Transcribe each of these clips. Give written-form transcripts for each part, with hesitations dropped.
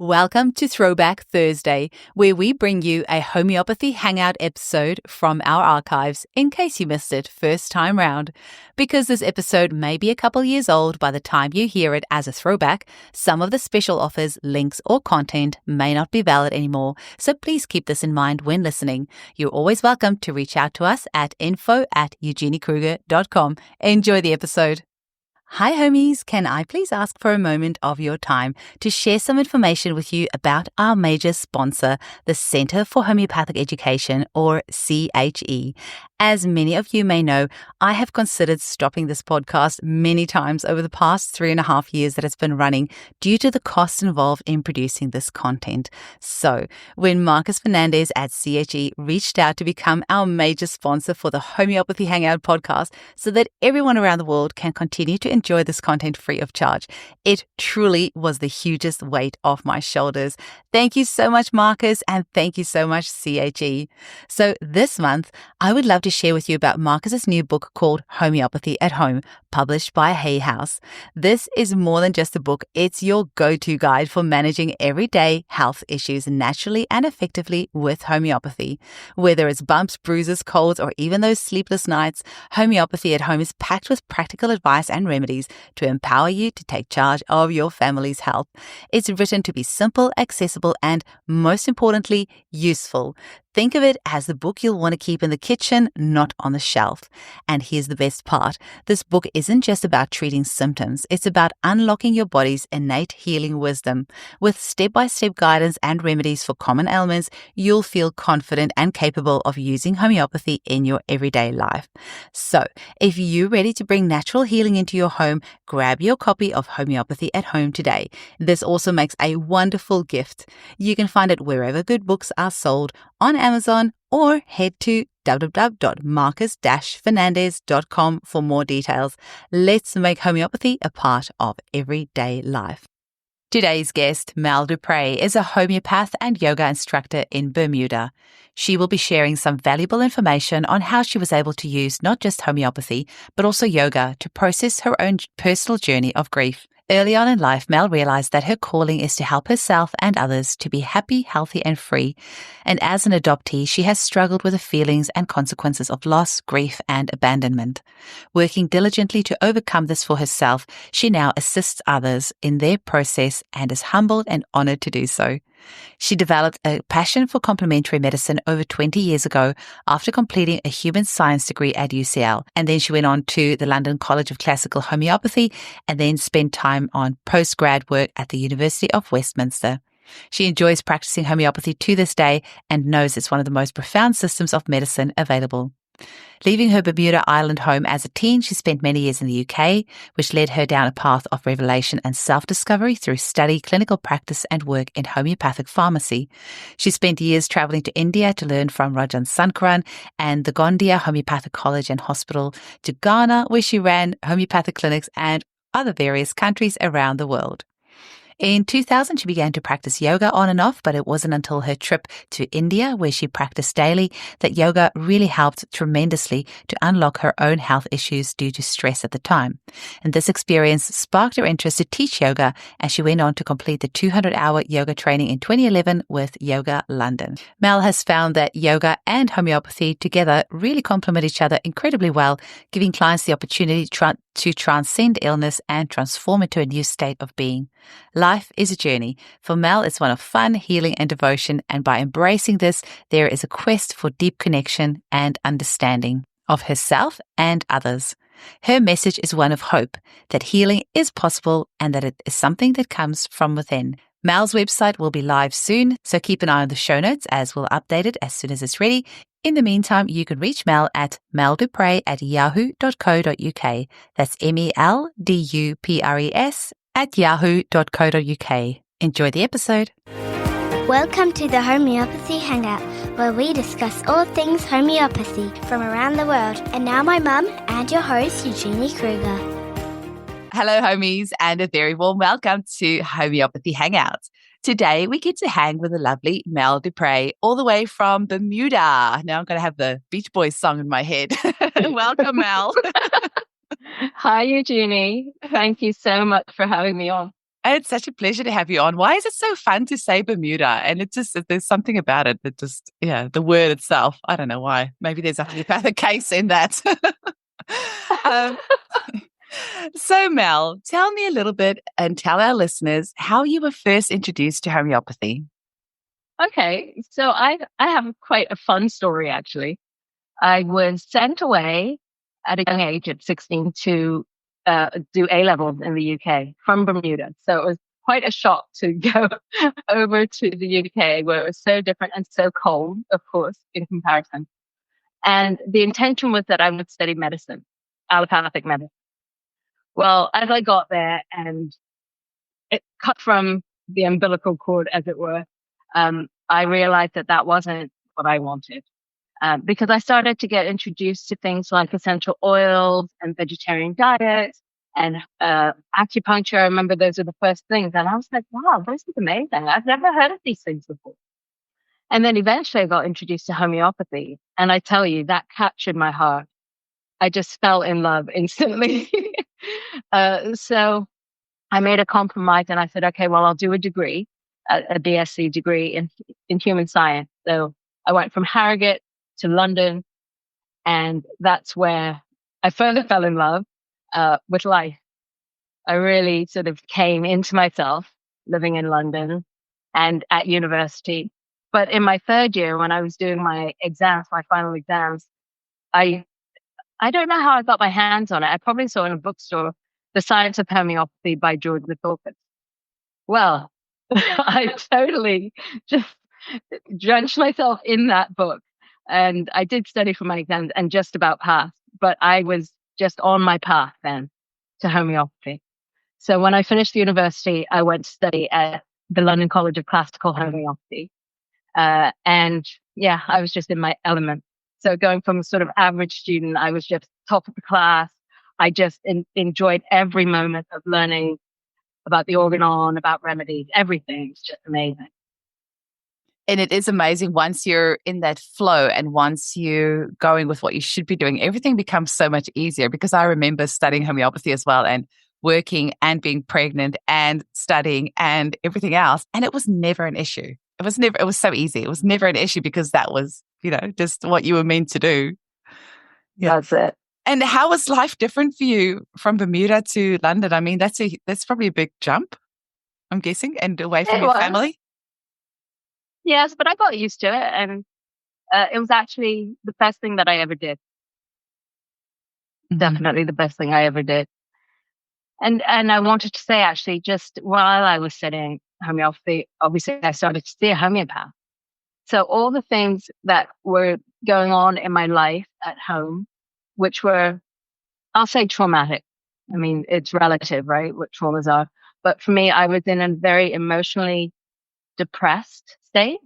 Welcome to Throwback Thursday, where we bring you a homeopathy hangout episode from our archives in case you missed it first time round. Because this episode may be a couple years old by the time you hear it as a throwback, some of the special offers, links, or content may not be valid anymore, so please keep this in mind when listening. You're always welcome to reach out to us at info@eugeniekruger.com. Enjoy the episode. Hi homies, can I please ask for a moment of your time to share some information with you about our major sponsor, the Centre for Homeopathic Education, or CHE. As many of you may know, I have considered stopping this podcast many times over the past 3.5 years that it's been running due to the costs involved in producing this content. So, when Marcus Fernandez at CHE reached out to become our major sponsor for the Homeopathy Hangout podcast so that everyone around the world can continue to enjoy this content free of charge, it truly was the hugest weight off my shoulders. Thank you so much, Marcus, and thank you so much, CHE. So this month, I would love to share with you about Marcus's new book called Homeopathy at Home, published by Hay House. This is more than just a book. It's your go-to guide for managing everyday health issues naturally and effectively with homeopathy. Whether it's bumps, bruises, colds, or even those sleepless nights, Homeopathy at Home is packed with practical advice and remedies to empower you to take charge of your family's health. It's written to be simple, accessible, and most importantly, useful. Think of it as the book you'll want to keep in the kitchen, not on the shelf. And here's the best part. This book isn't just about treating symptoms. It's about unlocking your body's innate healing wisdom. With step-by-step guidance and remedies for common ailments, you'll feel confident and capable of using homeopathy in your everyday life. So, if you're ready to bring natural healing into your home, grab your copy of Homeopathy at Home today. This also makes a wonderful gift. You can find it wherever good books are sold, on Amazon, or head to www.marcus-fernandez.com for more details. Let's make homeopathy a part of everyday life. Today's guest, Mel Dupres, is a homeopath and yoga instructor in Bermuda. She will be sharing some valuable information on how she was able to use not just homeopathy, but also yoga to process her own personal journey of grief. Early on in life, Mel realized that her calling is to help herself and others to be happy, healthy, and free. And as an adoptee, she has struggled with the feelings and consequences of loss, grief, and abandonment. Working diligently to overcome this for herself, she now assists others in their process and is humbled and honored to do so. She developed a passion for complementary medicine over 20 years ago after completing a human science degree at UCL. And then she went on to the London College of Classical Homeopathy and then spent time on postgrad work at the University of Westminster. She enjoys practicing homeopathy to this day and knows it's one of the most profound systems of medicine available. Leaving her Bermuda island home as a teen, she spent many years in the UK, which led her down a path of revelation and self-discovery through study, clinical practice, and work in homeopathic pharmacy. She spent years traveling to India to learn from Rajan Sankaran and the Gondia Homeopathic College and Hospital, to Ghana, where she ran homeopathic clinics, and other various countries around the world. In 2000, she began to practice yoga on and off, but it wasn't until her trip to India, where she practiced daily, that yoga really helped tremendously to unlock her own health issues due to stress at the time. And this experience sparked her interest to teach yoga, and she went on to complete the 200-hour yoga training in 2011 with Yoga London. Mel has found that yoga and homeopathy together really complement each other incredibly well, giving clients the opportunity to transcend illness and transform into a new state of being. Life is a journey. For Mel, it's one of fun, healing, and devotion, and by embracing this, there is a quest for deep connection and understanding of herself and others. Her message is one of hope, that healing is possible and that it is something that comes from within. Mel's website will be live soon, so keep an eye on the show notes as we'll update it as soon as it's ready. In the meantime, you can reach Mel at meldupres@yahoo.co.uk. That's MELDUPRES at yahoo.co.uk. Enjoy the episode. Welcome to the Homeopathy Hangout, where we discuss all things homeopathy from around the world. And now my mum and your host, Eugenie Kruger. Hello, homies, and a very warm welcome to Homeopathy Hangout. Today, we get to hang with the lovely Mel Dupres, all the way from Bermuda. Now I'm going to have the Beach Boys song in my head. Welcome, Mel. Hi, Eugenie. Thank you so much for having me on. It's such a pleasure to have you on. Why is it so fun to say Bermuda? And it just, there's something about it that just, yeah, the word itself. I don't know why. Maybe there's a homeopathic case in that. um, so, Mel, tell me a little bit and tell our listeners how you were first introduced to homeopathy. Okay, so I have quite a fun story actually. I was sent away at a young age at 16 to do A levels in the UK from Bermuda. So it was quite a shock to go over to the UK where it was so different and so cold, of course, in comparison. And the intention was that I would study medicine, allopathic medicine. Well, as I got there and it cut from the umbilical cord, as it were, I realized that that wasn't what I wanted. Because I started to get introduced to things like essential oils and vegetarian diets and acupuncture. I remember those were the first things. And I was like, wow, this is amazing. I've never heard of these things before. And then eventually I got introduced to homeopathy. And I tell you, that captured my heart. I just fell in love instantly. So I made a compromise and I said, okay, well, I'll do a degree, a BSc degree in human science. So I went from Harrogate to London, and that's where I further fell in love with life. I really sort of came into myself living in London and at university. But in my third year, when I was doing my exams, my final exams, I don't know how I got my hands on it. I probably saw in a bookstore The Science of Homeopathy by George Thorpe. Well, I totally just drenched myself in that book. And I did study for my exams and just about passed, but I was just on my path then to homeopathy. So when I finished the university, I went to study at the London College of Classical Homeopathy. And yeah, I was just in my element. So going from sort of average student, I was just top of the class. I just enjoyed every moment of learning about the organon, about remedies, everything. It's just amazing. And it is amazing once you're in that flow and once you're going with what you should be doing, everything becomes so much easier, because I remember studying homeopathy as well and working and being pregnant and studying and everything else. And it was never an issue. It was so easy. It was never an issue because that was, just what you were meant to do. Yeah. That's it. And how was life different for you from Bermuda to London? I mean, that's probably a big jump, I'm guessing, and away from your family. Yes, but I got used to it, and it was actually the best thing that I ever did. Mm-hmm. Definitely the best thing I ever did. And I wanted to say, actually, just while I was studying homeopathy, obviously I started to see a homeopath. So all the things that were going on in my life at home, which were, I'll say, traumatic. I mean, it's relative, right? What traumas are. But for me, I was in a very emotionally depressed state.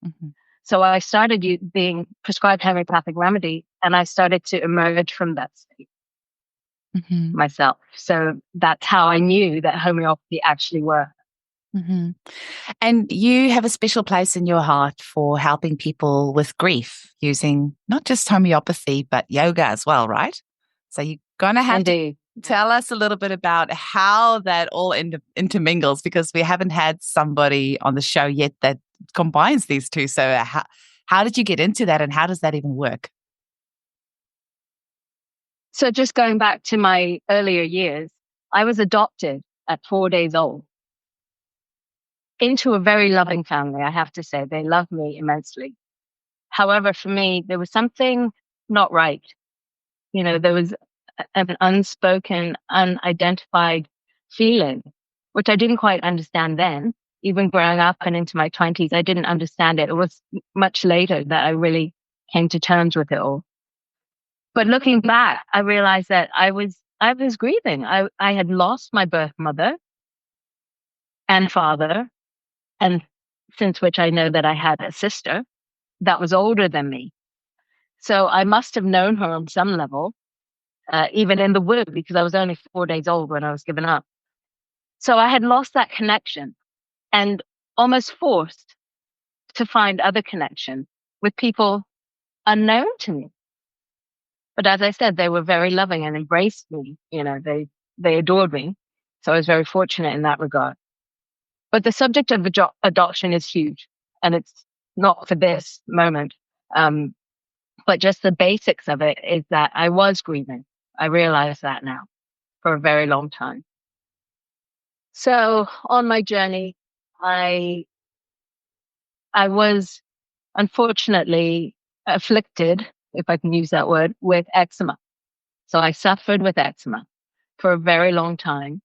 Mm-hmm. So I started being prescribed homeopathic remedy, and I started to emerge from that state myself. So that's how I knew that homeopathy actually worked. Mm-hmm. And you have a special place in your heart for helping people with grief using not just homeopathy, but yoga as well, right? So you're going to have to tell us a little bit about how that all intermingles, because we haven't had somebody on the show yet that combines these two. So how did you get into that, and how does that even work? So just going back to my earlier years, I was adopted at 4 days old into a very loving family, I have to say. They loved me immensely. However, for me, there was something not right. There was an unspoken, unidentified feeling, which I didn't quite understand then. Even growing up and into my 20s, I didn't understand it. It was much later that I really came to terms with it all. But looking back, I realized that I was grieving. I had lost my birth mother and father, and since which I know that I had a sister that was older than me. So I must have known her on some level, even in the womb, because I was only 4 days old when I was given up. So I had lost that connection and almost forced to find other connection with people unknown to me. But as I said, they were very loving and embraced me. They adored me. So I was very fortunate in that regard. But the subject of adoption is huge, and it's not for this moment. But just the basics of it is that I was grieving. I realize that now for a very long time. So on my journey, I was unfortunately afflicted, if I can use that word, with eczema. So I suffered with eczema for a very long time.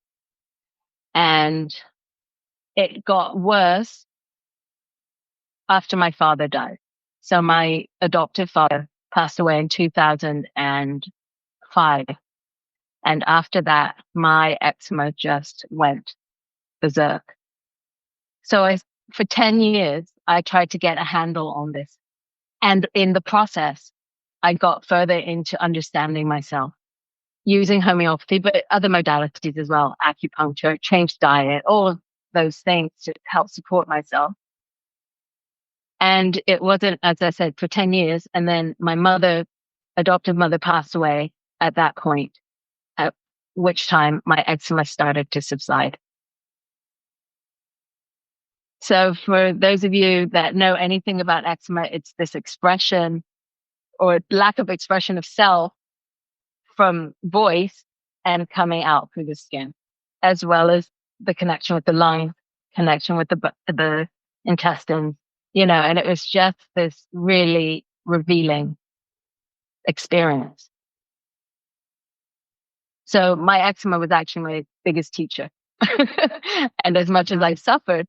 And it got worse after my father died. So my adoptive father passed away in 2005. And after that, my eczema just went berserk. So for 10 years, I tried to get a handle on this. And in the process, I got further into understanding myself using homeopathy, but other modalities as well, acupuncture, changed diet, all of those things to help support myself. And it wasn't, as I said, for 10 years. And then my adoptive mother passed away at that point, at which time my eczema started to subside. So for those of you that know anything about eczema, it's this expression or lack of expression of self from voice and coming out through the skin, as well as the connection with the lungs, connection with the intestines, and it was just this really revealing experience. So my eczema was actually my biggest teacher. And as much as I suffered,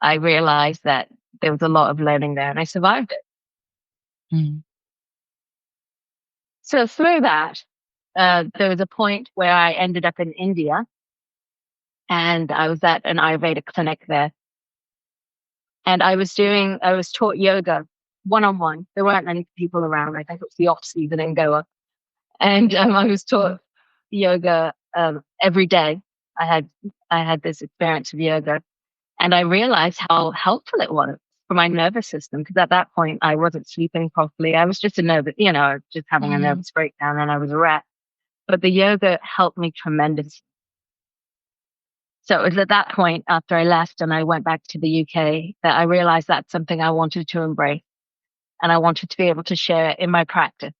I realized that there was a lot of learning there, and I survived it. Mm. So through that, there was a point where I ended up in India, and I was at an Ayurveda clinic there. And I was taught yoga one-on-one. There weren't many people around. I think it was the off season in Goa. And I was taught yoga every day. I had this experience of yoga, and I realized how helpful it was for my nervous system, because at that point I wasn't sleeping properly. I was just just having a nervous breakdown, and I was a wreck. But the yoga helped me tremendously. So it was at that point, after I left and I went back to the UK, that I realized that's something I wanted to embrace, and I wanted to be able to share in my practice.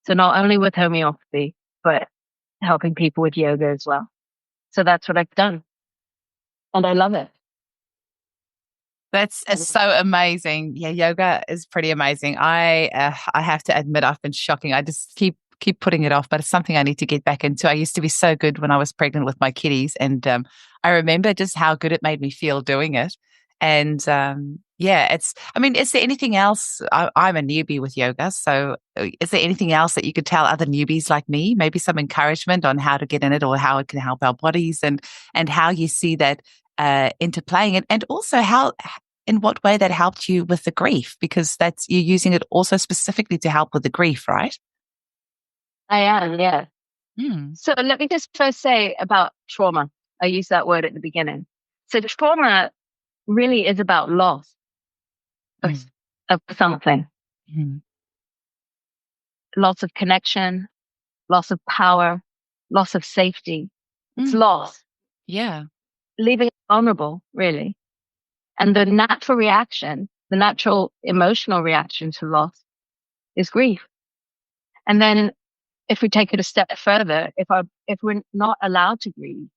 So not only with homeopathy, but helping people with yoga as well. So that's what I've done. And I love it. That's so amazing. Yeah, yoga is pretty amazing. I have to admit, I've been shocking. I just keep putting it off, but it's something I need to get back into. I used to be so good when I was pregnant with my kiddies, and I remember just how good it made me feel doing it. And is there anything else? I'm a newbie with yoga, so is there anything else that you could tell other newbies like me? Maybe some encouragement on how to get in it, or how it can help our bodies, and how you see that interplaying, and also how, in what way that helped you with the grief, because you're using it also specifically to help with the grief, right? I am, yeah. Mm. So let me just first say about trauma. I used that word at the beginning. So trauma really is about loss of something. Mm. Loss of connection, loss of power, loss of safety. It's loss. Yeah. Leaving it vulnerable, really. And the natural reaction, the natural emotional reaction to loss is grief. And then if we take it a step further, if we're not allowed to grieve,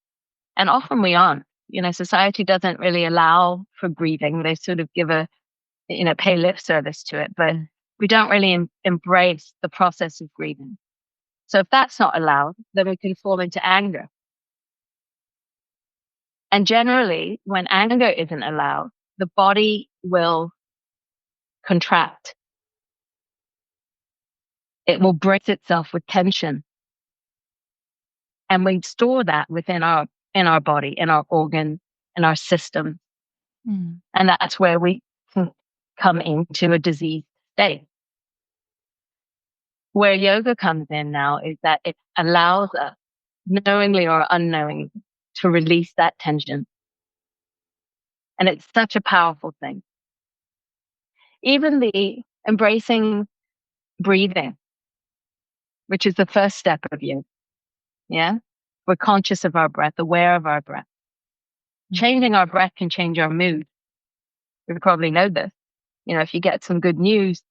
and often we aren't, society doesn't really allow for grieving. They sort of give pay lip service to it, but we don't really embrace the process of grieving. So if that's not allowed, then we can fall into anger. And generally, when anger isn't allowed, the body will contract. It will brace itself with tension. And we store that within our body, in our organ, in our system. And that's where we can come into a diseased state. Where yoga comes in now is that it allows us, knowingly or unknowingly, to release that tension. And it's such a powerful thing. Even the embracing breathing, which is the first step of yoga. Yeah. We're conscious of our breath, aware of our breath. Changing our breath can change our mood. You probably know this. If you get some good news,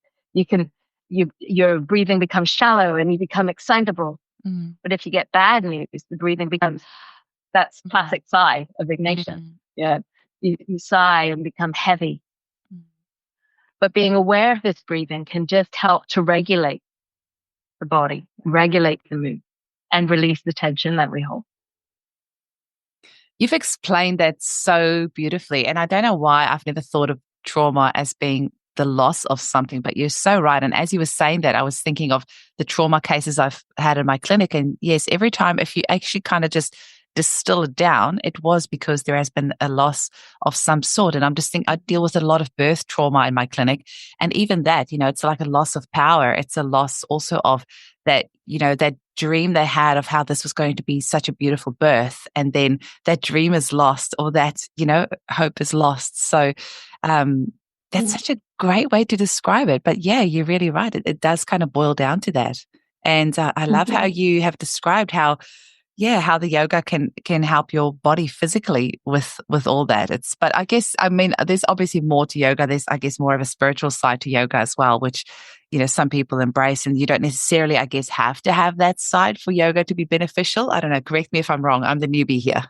your breathing becomes shallow and you become excitable. But if you get bad news, the breathing becomes, that's classic sigh of Ignatian. Yeah. You sigh and become heavy. But being aware of this breathing can just help to regulate the body, regulate the mood, and release the tension that we hold. You've explained that so beautifully. And I don't know why I've never thought of trauma as being the loss of something, but you're so right. And as you were saying that, I was thinking of the trauma cases I've had in my clinic. And yes, every time, if you actually kind of just distill it down, it was because there has been a loss of some sort. And I'm just thinking, I deal with a lot of birth trauma in my clinic. And even that, it's like a loss of power. It's a loss also of that, that dream they had of how this was going to be such a beautiful birth. And then that dream is lost, or that, hope is lost. So, that's such a great way to describe it. But yeah, you're really right. It does kind of boil down to that. And I love how you have described how the yoga can help your body physically with all that. But I guess, there's obviously more to yoga. There's, I guess, more of a spiritual side to yoga as well, which, some people embrace, and you don't necessarily, I guess, have to have that side for yoga to be beneficial. I don't know. Correct me if I'm wrong. I'm the newbie here.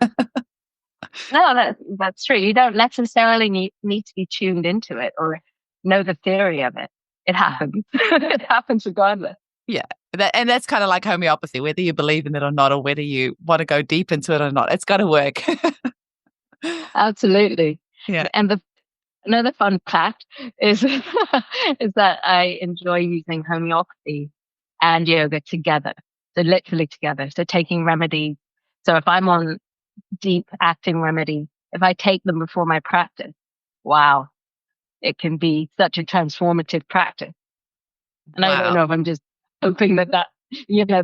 No, that's true. You don't necessarily need to be tuned into it or know the theory of it. It happens. It happens regardless. Yeah. And that's kind of like homeopathy, whether you believe in it or not, or whether you want to go deep into it or not. It's got to work. Absolutely. Yeah. And another fun fact is that I enjoy using homeopathy and yoga together. So literally together. So taking remedies. So if I'm on deep acting remedy, if I take them before my practice, wow, it can be such a transformative practice. And I don't know if I'm just hoping that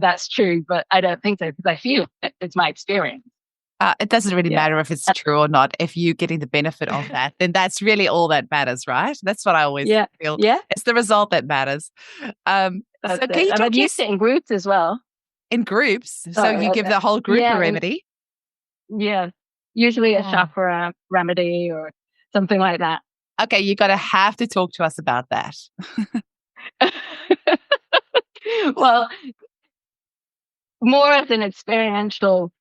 that's true, but I don't think so, because I feel it's my experience. It doesn't really matter if it's true or not. If you're getting the benefit of that, then that's really all that matters, right? That's what I always feel. Yeah. It's the result that matters. So can you and I've used it in groups as well. In groups? So you give the whole group a remedy? Yeah. Usually a chakra remedy or something like that. Okay, you're going to have to talk to us about that. Well, more as an experiential,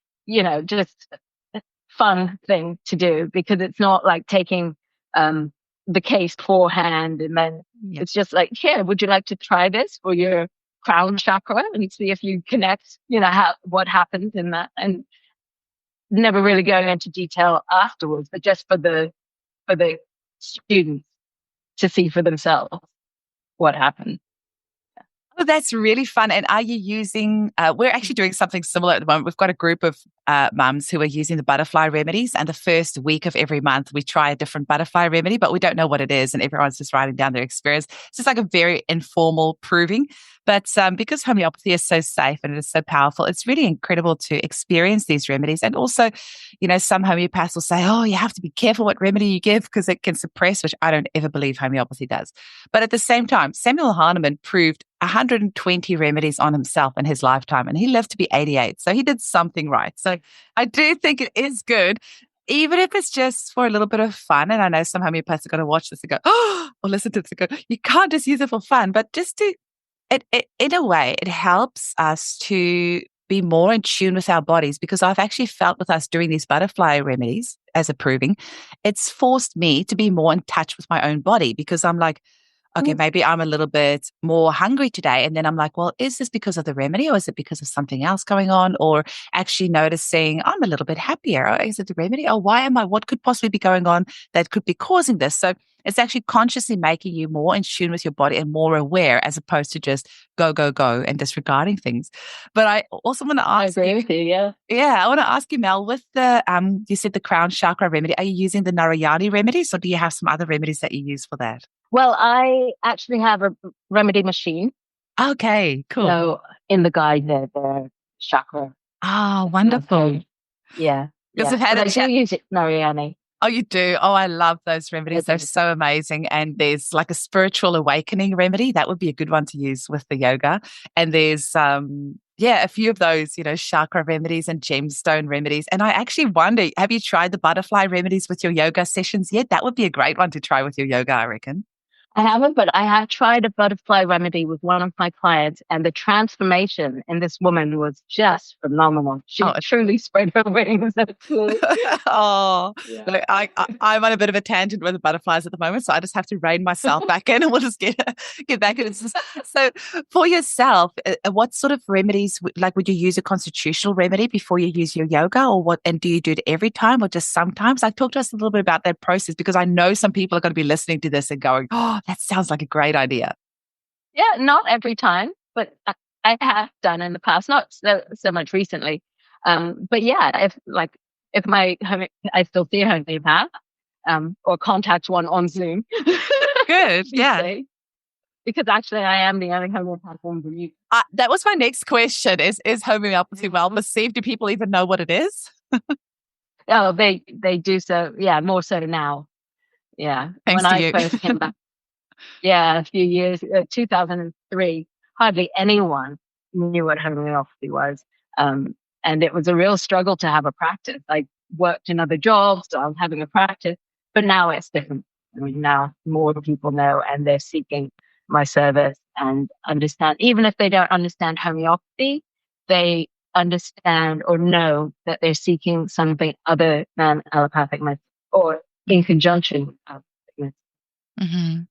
just fun thing to do, because it's not like taking the case beforehand and then it's just like, here, would you like to try this for your crown chakra and see if you connect, what happens in that, and never really going into detail afterwards, but just for the students to see for themselves what happened. Oh, that's really fun. And are you using, we're actually doing something similar at the moment. We've got a group of mums who are using the butterfly remedies. And the first week of every month, we try a different butterfly remedy, but we don't know what it is. And everyone's just writing down their experience. It's just like a very informal proving. But because homeopathy is so safe and it is so powerful, it's really incredible to experience these remedies. And also, some homeopaths will say, oh, you have to be careful what remedy you give because it can suppress, which I don't ever believe homeopathy does. But at the same time, Samuel Hahnemann proved 120 remedies on himself in his lifetime, and he lived to be 88. So he did something right. So I do think it is good, even if it's just for a little bit of fun. And I know some homeopaths are going to watch this and go, oh, or listen to this and go, you can't just use it for fun, but just to, in a way, it helps us to be more in tune with our bodies, because I've actually felt with us doing these butterfly remedies as a proving, it's forced me to be more in touch with my own body, because I'm like, okay, maybe I'm a little bit more hungry today. And then I'm like, well, is this because of the remedy or is it because of something else going on? Or actually noticing I'm a little bit happier. Or is it the remedy? Or what could possibly be going on that could be causing this? So it's actually consciously making you more in tune with your body and more aware, as opposed to just go, go, go and disregarding things. But I also want to ask I agree with you, yeah. Yeah, I want to ask you, Mel, with the, you said the crown chakra remedy, are you using the Narayani remedies, or do you have some other remedies that you use for that? Well, I actually have a remedy machine. Okay, cool. So in the guide, the chakra. Oh, wonderful. Yeah. Because I do use it, Narayani. Oh, you do? Oh, I love those remedies. They're so amazing. And there's like a spiritual awakening remedy. That would be a good one to use with the yoga. And there's a few of those, chakra remedies and gemstone remedies. And I actually wonder, have you tried the butterfly remedies with your yoga sessions yet? That would be a great one to try with your yoga, I reckon. I haven't, but I have tried a butterfly remedy with one of my clients, and the transformation in this woman was just phenomenal. She truly spread her wings. Oh, Yeah. look, I'm on a bit of a tangent with the butterflies at the moment, so I just have to rein myself back in, and we'll just get back in. So, for yourself, what sort of remedies, would you use a constitutional remedy before you use your yoga, or what? And do you do it every time, or just sometimes? Talk to us a little bit about that process, because I know some people are going to be listening to this and going, "Oh, that sounds like a great idea." Yeah, not every time, but I have done in the past, not so much recently. But yeah, if I still see a homeopath, or contact one on Zoom. Good, yeah. Because actually I am the only homeopath on Bermuda. That was my next question. Is homeopathy well perceived? Do people even know what it is? Oh, they do so. Yeah, more so now. Yeah. Thanks when to I you. first came back, a few years, 2003, hardly anyone knew what homeopathy was. And it was a real struggle to have a practice. I worked in other jobs, so I was having a practice, but now it's different. I mean, now more people know, and they're seeking my service and understand. Even if they don't understand homeopathy, they understand or know that they're seeking something other than allopathic medicine, or in conjunction with allopathic medicine. Mm-hmm.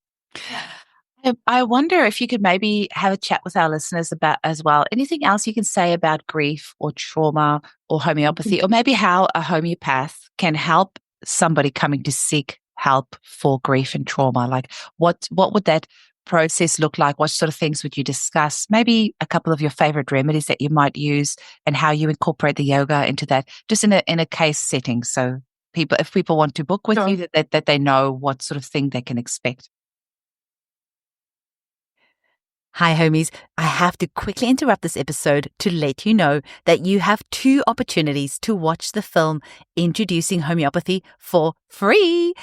I wonder if you could maybe have a chat with our listeners about as well, anything else you can say about grief or trauma or homeopathy, or maybe how a homeopath can help somebody coming to seek help for grief and trauma. Like what would that process look like? What sort of things would you discuss? Maybe a couple of your favorite remedies that you might use, and how you incorporate the yoga into that, just in a case setting. So if people want to book with you, that they know what sort of thing they can expect. Hi, homies. I have to quickly interrupt this episode to let you know that you have 2 opportunities to watch the film Introducing Homeopathy for free,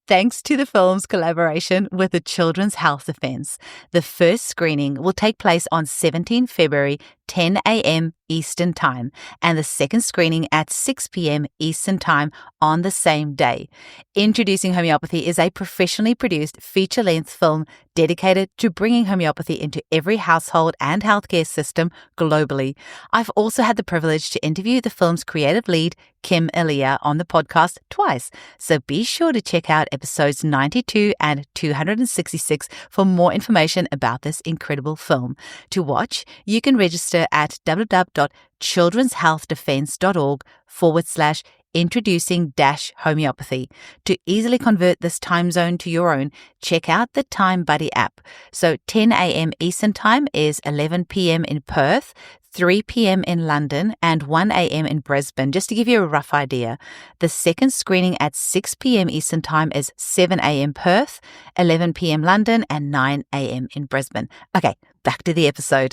thanks to the film's collaboration with the Children's Health Defence. The first screening will take place on 17 February, 10 a.m. Eastern Time, and the second screening at 6 p.m. Eastern Time on the same day. Introducing Homeopathy is a professionally produced feature-length film dedicated to bringing homeopathy into every household and healthcare system globally. I've also had the privilege to interview the film's creative lead, Kim Elia, on the podcast twice, so be sure to check out episodes 92 and 266 for more information about this incredible film. To watch, you can register at www.children'shealthdefence.org/introducing-homeopathy. To easily convert this time zone to your own, check out the Time Buddy app. So 10 a.m. Eastern Time is 11 p.m. in Perth, 3 p.m. in London, and 1 a.m. in Brisbane, just to give you a rough idea. The second screening at 6 p.m. Eastern Time is 7 a.m. Perth, 11 p.m. London, and 9 a.m. in Brisbane. Okay, back to the episode.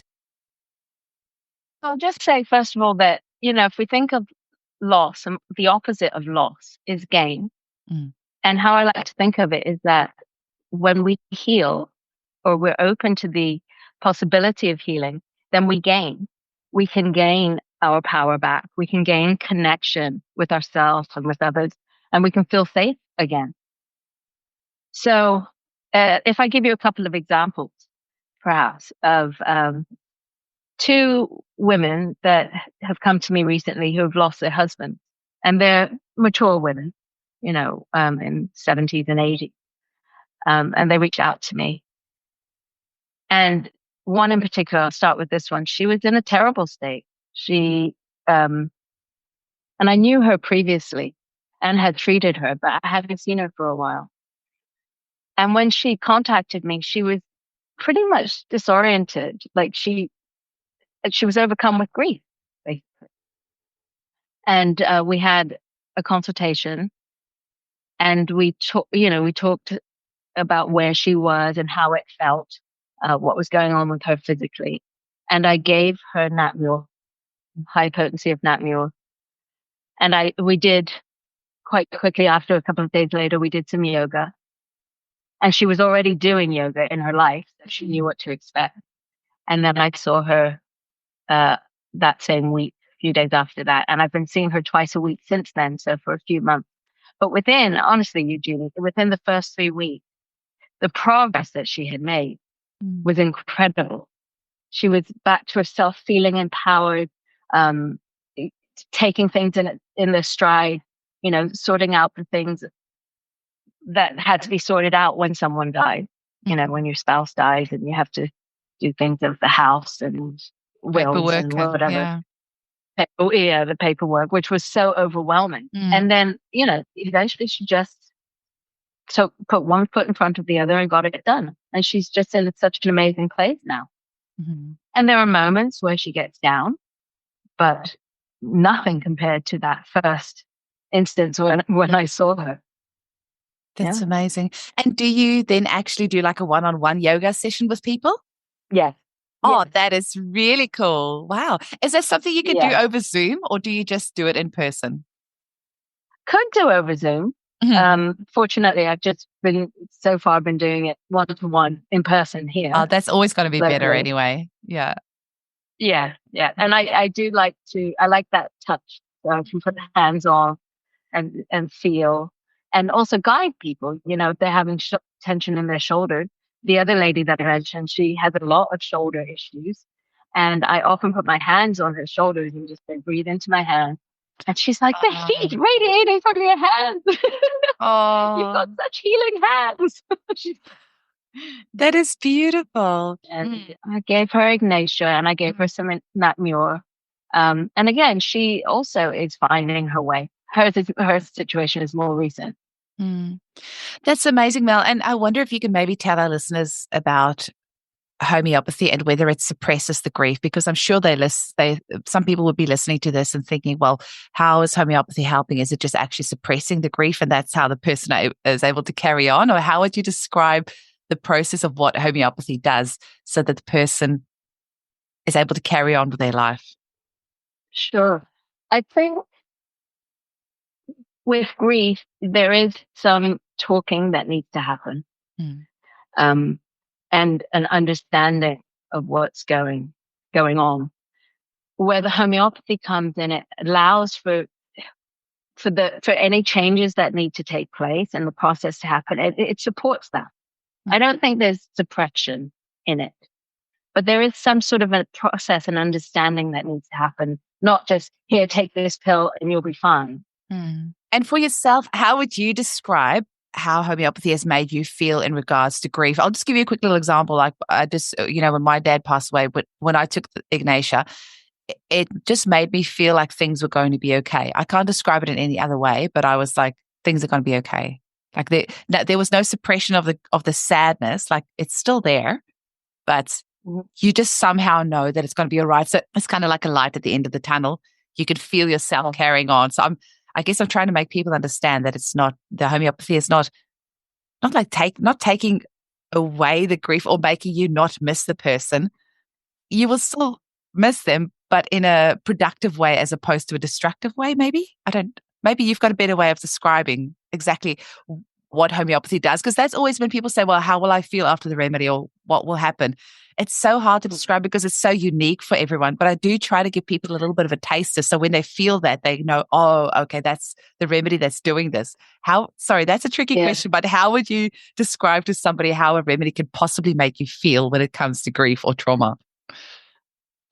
I'll just say, first of all, that, if we think of loss, the opposite of loss is gain. And how I like to think of it is that when we heal, or we're open to the possibility of healing, then we gain. We can gain our power back. We can gain connection with ourselves and with others, and we can feel safe again. So if I give you a couple of examples, perhaps, of 2 women that have come to me recently who have lost their husbands, and they're mature women, in 70s and 80s. And they reached out to me. And one in particular, I'll start with this one. She was in a terrible state. She, and I knew her previously and had treated her, but I hadn't seen her for a while. And when she contacted me, she was pretty much disoriented. Like she was overcome with grief, basically. And we had a consultation, and we talked about where she was and how it felt, what was going on with her physically. And I gave her Natmure, high potency of Natmure. And we did quite quickly, after a couple of days later, we did some yoga. And she was already doing yoga in her life, so she knew what to expect. And then I saw her that same week, a few days after that. And I've been seeing her twice a week since then. So for a few months. But honestly, Eugenie, within the first 3 weeks, the progress that she had made was incredible. She was back to herself, feeling empowered, um, taking things in their stride, sorting out the things that had to be sorted out when someone died, when your spouse dies and you have to do things of the house and wills Paperwork and whatever. yeah. The paperwork, which was so overwhelming. And then, eventually she just put one foot in front of the other and got it done. And she's just in such an amazing place now. And there are moments where she gets down, but nothing compared to that first instance when I saw her. That's amazing. And do you then actually do like a one-on-one yoga session with people? Yes. Oh, that is really cool. Wow. Is that something you can do over Zoom, or do you just do it in person? Could do over Zoom. Fortunately, I've just been doing it one-to-one in person here. Oh, that's always going to be better anyway. Yeah. Yeah. And I like that touch. So I can put the hands on and feel, and also guide people, if they're having tension in their shoulders. The other lady that I mentioned, she has a lot of shoulder issues. And I often put my hands on her shoulders and just say, breathe into my hand. And she's like, the heat radiating from your hands. You've got such healing hands. That is beautiful. And I gave her Ignatia and I gave her some Natmure. And again, she also is finding her way. Her situation is more recent. That's amazing, Mel. And I wonder if you can maybe tell our listeners about homeopathy and whether it suppresses the grief, because I'm sure some people would be listening to this and thinking, well, how is homeopathy helping? Is it just actually suppressing the grief and that's how the person is able to carry on? Or how would you describe the process of what homeopathy does so that the person is able to carry on with their life? Sure. I think with grief, there is some talking that needs to happen. And an understanding of what's going on. Where the homeopathy comes in, it allows for any changes that need to take place and the process to happen. It supports that. I don't think there's suppression in it, but there is some sort of a process and understanding that needs to happen. Not just, here, take this pill and you'll be fine. And for yourself, how would you describe how homeopathy has made you feel in regards to grief? I'll just give you a quick little example. Like I just, when my dad passed away, but when I took the Ignatia, it just made me feel like things were going to be okay. I can't describe it in any other way, but I was like, things are going to be okay. Like there was no suppression of the sadness. Like it's still there, but you just somehow know that it's going to be all right. So it's kind of like a light at the end of the tunnel. You could feel yourself carrying on. So I guess I'm trying to make people understand that it's not, the homeopathy is not taking away the grief or making you not miss the person. You will still miss them, but in a productive way as opposed to a destructive way, maybe. Maybe you've got a better way of describing exactly what homeopathy does, because that's always when people say, well, how will I feel after the remedy or what will happen? It's so hard to describe because it's so unique for everyone. But I do try to give people a little bit of a taster. So when they feel that, they know, oh, okay, that's the remedy that's doing this. That's a tricky question, but how would you describe to somebody how a remedy could possibly make you feel when it comes to grief or trauma?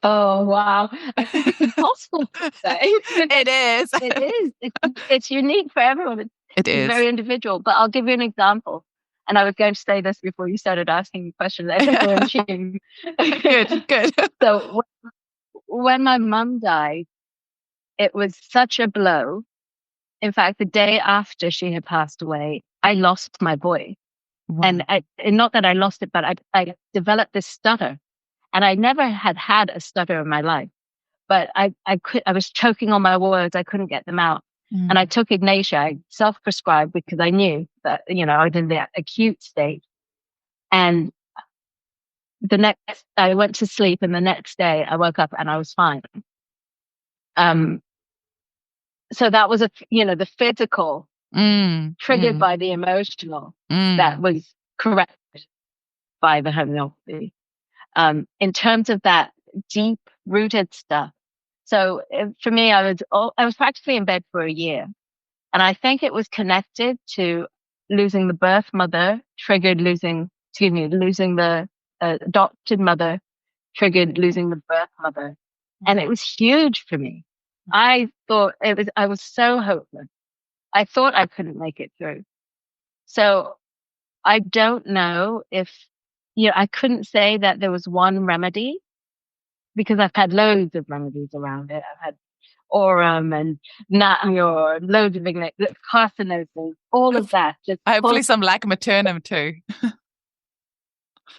Oh, wow. I think it's impossible to say. It is. It is. It's unique for everyone. It's very individual, but I'll give you an example. And I was going to say this before you started asking questions. Good. So when my mum died, it was such a blow. In fact, the day after she had passed away, I lost my boy. Wow. And not that I lost it, but I developed this stutter. And I never had a stutter in my life. But I was choking on my words. I couldn't get them out. And I took Ignatia. I self-prescribed because I knew that, I was in the acute state. And I went to sleep, and the next day I woke up and I was fine. So that was the physical triggered by the emotional that was corrected by the homeopathy. In terms of that deep rooted stuff, So for me, I was practically in bed for a year. And I think it was connected to losing the birth mother, losing the adopted mother, triggered losing the birth mother. And it was huge for me. I was so hopeless. I thought I couldn't make it through. So I don't know if, I couldn't say that there was one remedy because I've had loads of remedies around it. I've had Aurum and Natmure, loads of carcinosis, all of that. Hopefully some lac maternum too.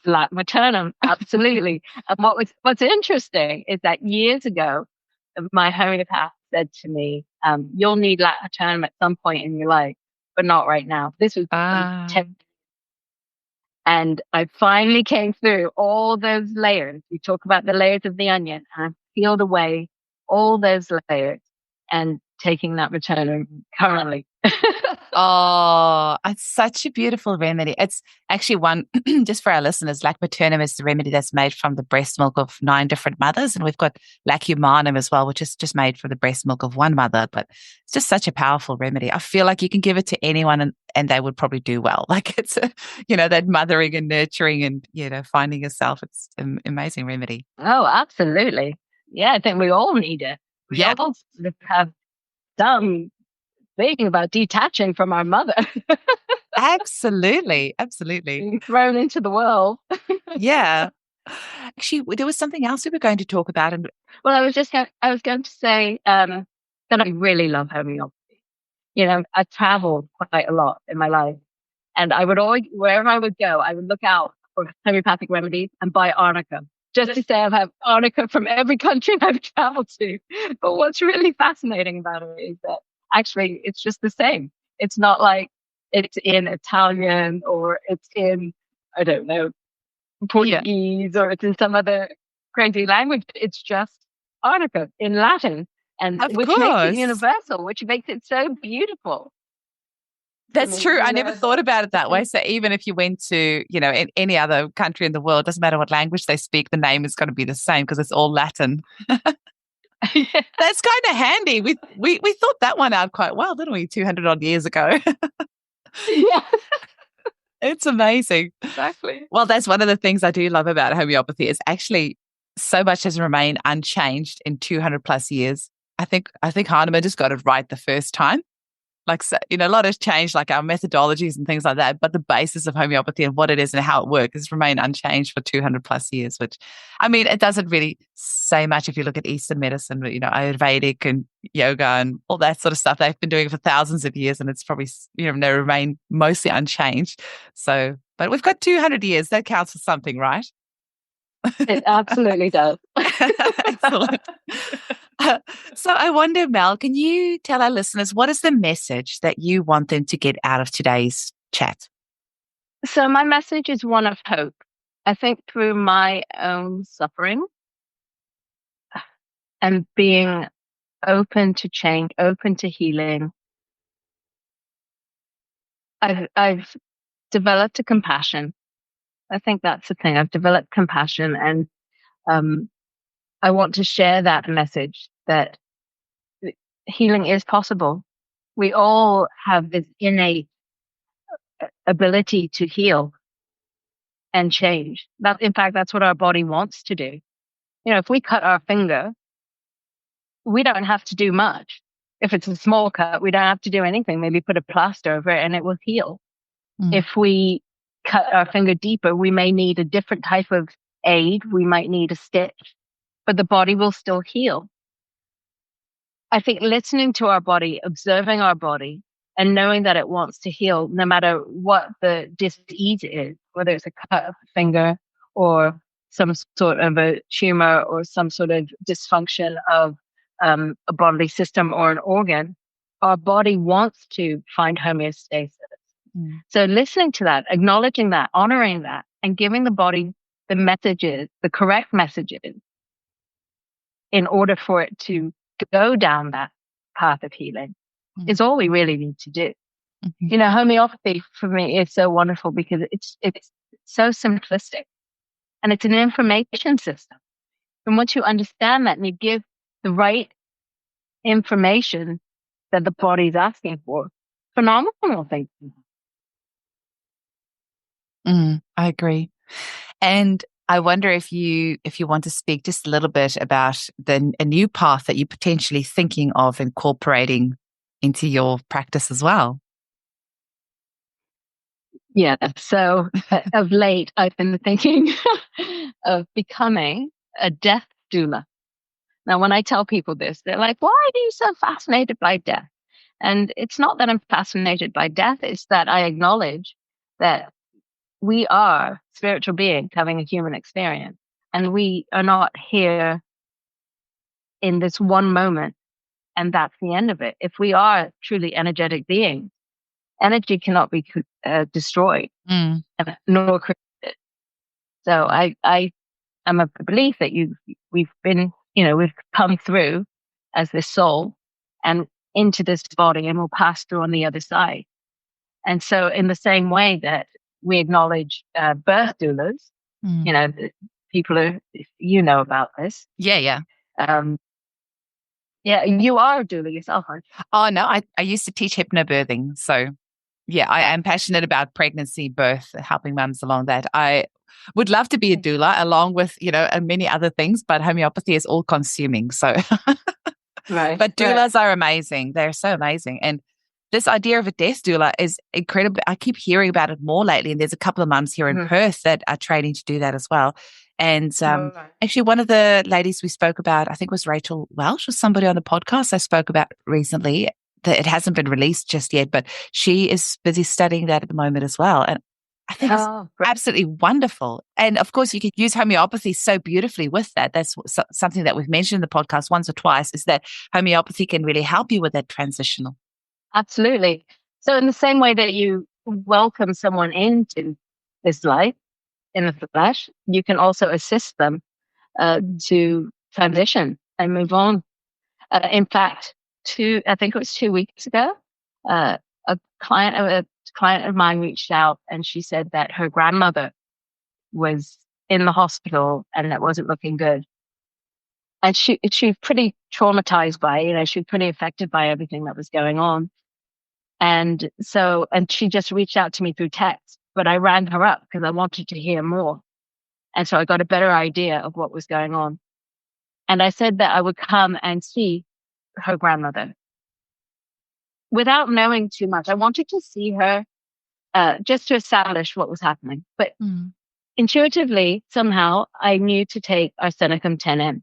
Lac maternum, absolutely. And what's interesting is that years ago, my homeopath said to me, you'll need lac maternum at some point in your life, but not right now. This was 10. And I finally came through all those layers. We talk about the layers of the onion, and I peeled away all those layers and taking that maternum currently. Oh, it's such a beautiful remedy. It's actually one, just for our listeners, lac maternum is the remedy that's made from the breast milk of 9 different mothers. And we've got lac humanum as well, which is just made from the breast milk of one mother. But it's just such a powerful remedy. I feel like you can give it to anyone and they would probably do well. Like it's, that mothering and nurturing and, finding yourself. It's an amazing remedy. Oh, absolutely. Yeah, I think we all need it. We all have some thinking about detaching from our mother. Absolutely. Being thrown into the world. Yeah. Actually, there was something else we were going to talk about. Well, I was going to say that I really love homeopathy. I traveled quite a lot in my life, and I would always, wherever I would go, I would look out for homeopathic remedies and buy Arnica. Just to say I've had Arnica from every country I've traveled to. But what's really fascinating about it is that actually it's just the same. It's not like it's in Italian or it's in, I don't know, Portuguese or it's in some other crazy language. It's just Arnica in Latin, which makes it universal, which makes it so beautiful. That's true. I never thought about it that way. So even if you went to, in any other country in the world, doesn't matter what language they speak, the name is going to be the same because it's all Latin. Yeah. That's kind of handy. We thought that one out quite well, didn't we? 200 odd years ago. Yeah. It's amazing. Exactly. Well, that's one of the things I do love about homeopathy is actually so much has remained unchanged in 200 plus years. I think Hahnemann just got it right the first time. Like, so, a lot has changed, like our methodologies and things like that, but the basis of homeopathy and what it is and how it works has remained unchanged for 200 plus years, which, it doesn't really say much if you look at Eastern medicine, Ayurvedic and yoga and all that sort of stuff. They've been doing it for thousands of years and it's probably, they remain mostly unchanged. So, but we've got 200 years. That counts for something, right? It absolutely does. Excellent. So I wonder, Mel, can you tell our listeners what is the message that you want them to get out of today's chat? So my message is one of hope. I think through my own suffering and being open to change, open to healing, I've developed a compassion. I think that's the thing. I've developed compassion, and I want to share that message that healing is possible. We all have this innate ability to heal and change. In fact, that's what our body wants to do. If we cut our finger, we don't have to do much. If it's a small cut, we don't have to do anything. Maybe put a plaster over it and it will heal. If we cut our finger deeper, we may need a different type of aid. We might need a stitch, but the body will still heal. I think listening to our body, observing our body, and knowing that it wants to heal no matter what the disease is, whether it's a cut of a finger or some sort of a tumor or some sort of dysfunction of a bodily system or an organ, our body wants to find homeostasis. So listening to that, acknowledging that, honoring that, and giving the body the messages, the correct messages, in order for it to go down that path of healing is all we really need to do. Homeopathy for me is so wonderful because it's so simplistic and it's an information system. And once you understand that and you give the right information that the body's asking for. Phenomenal thing. I agree. And I wonder if you want to speak just a little bit about a new path that you're potentially thinking of incorporating into your practice as well. Yeah. So of late, I've been thinking of becoming a death doula. Now, when I tell people this, they're like, why are you so fascinated by death? And it's not that I'm fascinated by death. It's that I acknowledge that we are spiritual beings having a human experience, and we are not here in this one moment, and that's the end of it. If we are truly energetic beings, energy cannot be destroyed nor created. So I am of the belief that we've come through as this soul and into this body, and we'll pass through on the other side. And so in the same way that we acknowledge birth doulas, people about this. Yeah. Yeah, you are a doula yourself, aren't you? Oh, no, I used to teach hypnobirthing. So, yeah, I am passionate about pregnancy, birth, helping mums along that. I would love to be a doula along with, and many other things, but homeopathy is all consuming. So, right. But doulas are amazing. They're so amazing. And this idea of a death doula is incredible. I keep hearing about it more lately. And there's a couple of mums here in Perth that are training to do that as well. And actually, one of the ladies we spoke about, I think it was Rachel Welsh or somebody on the podcast I spoke about recently, that it hasn't been released just yet, but she is busy studying that at the moment as well. And I think it's absolutely wonderful. And of course, you can use homeopathy so beautifully with that. That's something that we've mentioned in the podcast once or twice, is that homeopathy can really help you with that transitional. Absolutely. So in the same way that you welcome someone into this life in the flesh, you can also assist them to transition and move on. In fact, I think it was 2 weeks ago, a client of mine reached out, and she said that her grandmother was in the hospital and that wasn't looking good. And she was pretty traumatized by it. She was pretty affected by everything that was going on. And she just reached out to me through text, but I rang her up because I wanted to hear more. And so I got a better idea of what was going on. And I said that I would come and see her grandmother without knowing too much. I wanted to see her just to establish what was happening. But intuitively, somehow, I knew to take arsenicum 10M,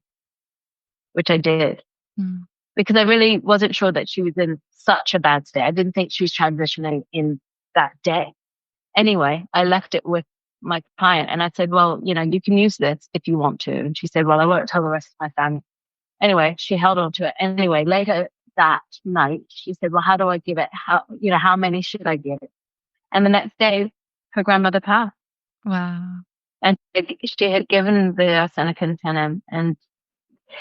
which I did. Because I really wasn't sure that she was in such a bad state. I didn't think she was transitioning in that day. Anyway, I left it with my client and I said, well, you can use this if you want to. And she said, well, I won't tell the rest of my family. Anyway, she held on to it. Anyway, later that night, she said, well, how do I give it? How many should I give it? And the next day, her grandmother passed. Wow. And she had given the arsenicum 10M, and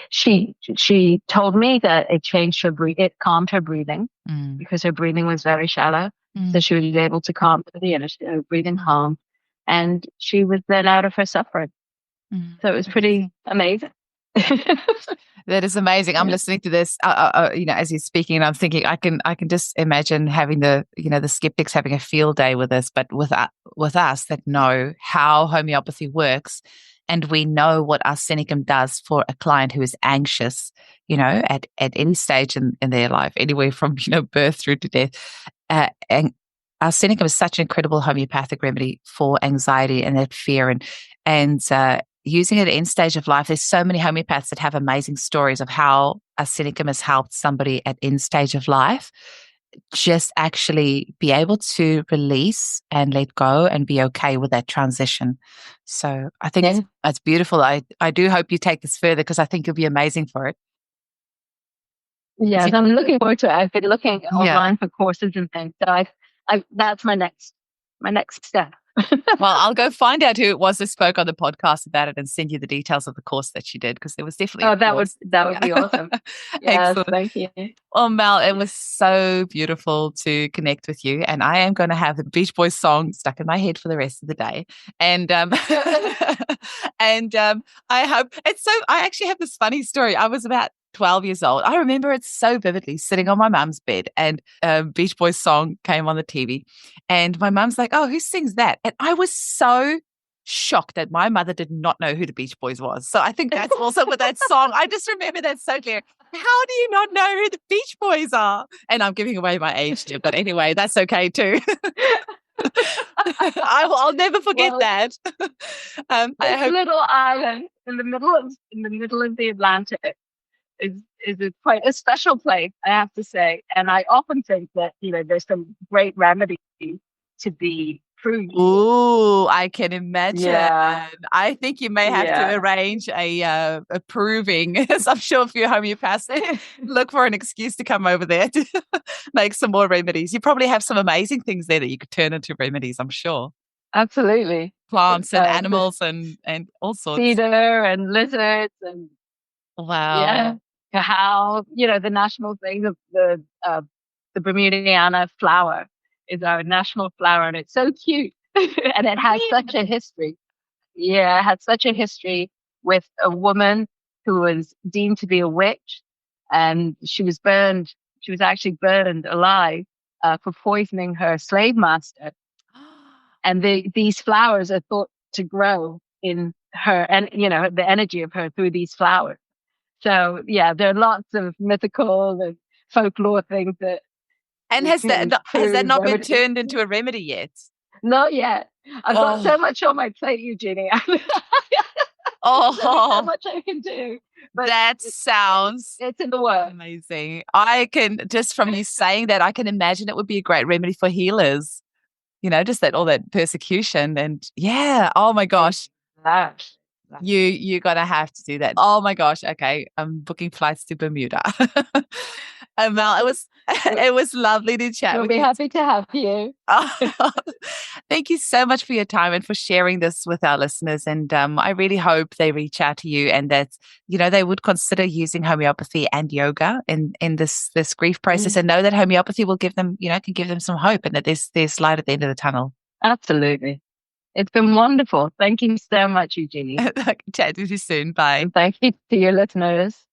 she told me that it changed it calmed her breathing because her breathing was very shallow. So she was able to calm her breathing calm, and she was then out of her suffering. So it was pretty amazing. That is amazing. I'm listening to this, as you're speaking, and I'm thinking I can just imagine having the skeptics having a field day with this, but with us that know how homeopathy works. And we know what arsenicum does for a client who is anxious, at any stage in their life, anywhere from, birth through to death. And arsenicum is such an incredible homeopathic remedy for anxiety and that fear. And using it at end stage of life, there's so many homeopaths that have amazing stories of how arsenicum has helped somebody at end stage of life just actually be able to release and let go and be okay with that transition. So I think it's beautiful. I do hope you take this further because I think you'll be amazing for it. Yes, I'm looking forward to it. I've been looking online for courses and things. So that's my next step. Well, I'll go find out who it was that spoke on the podcast about it and send you the details of the course that she did, because there was definitely that would be awesome. Yes, thank you. Well, Mel, it was so beautiful to connect with you, and I am going to have the Beach Boys song stuck in my head for the rest of the day. And I hope it's so. I actually have this funny story. I was about 12 years old. I remember it so vividly, sitting on my mum's bed, and a Beach Boys song came on the TV. And my mum's like, "Oh, who sings that?" And I was so shocked that my mother did not know who the Beach Boys was. So I think that's also with that song. I just remember that so clear. How do you not know who the Beach Boys are? And I'm giving away my age here, but anyway, that's okay too. I'll never forget that. This little island in the middle of the Atlantic is quite a special place, I have to say. And I often think that there's some great remedy to be proved. Ooh, I can imagine. Yeah. I think you may have to arrange a proving, as I'm sure a few homeopaths look for an excuse to come over there to make some more remedies. You probably have some amazing things there that you could turn into remedies, I'm sure. Absolutely. Plants and animals and all sorts. Cedar and lizards and wow. Cacao, the national thing of the Bermudiana flower is our national flower, and it's so cute. And it has such a history. Yeah, it had such a history with a woman who was deemed to be a witch, and she was burned. She was actually burned alive for poisoning her slave master. And these flowers are thought to grow in her, and the energy of her through these flowers. So there are lots of mythical and folklore things that. And has that not been turned into a remedy yet? Not yet. I've got so much on my plate, Eugenie. There's so much I can do. But that sounds it's in the works. Amazing. I can, just from you saying that, I can imagine it would be a great remedy for healers. Just all that persecution and oh my gosh. You're gonna have to do that. Oh my gosh. Okay. I'm booking flights to Bermuda. Mel, it was lovely to chat with you. We'll be happy to have you. Thank you so much for your time and for sharing this with our listeners. And I really hope they reach out to you and that, they would consider using homeopathy and yoga in this grief process and know that homeopathy will give them, can give them some hope and that there's light at the end of the tunnel. Absolutely. It's been wonderful. Thank you so much, Eugenie. Chat with you soon. Bye. Thank you to your listeners.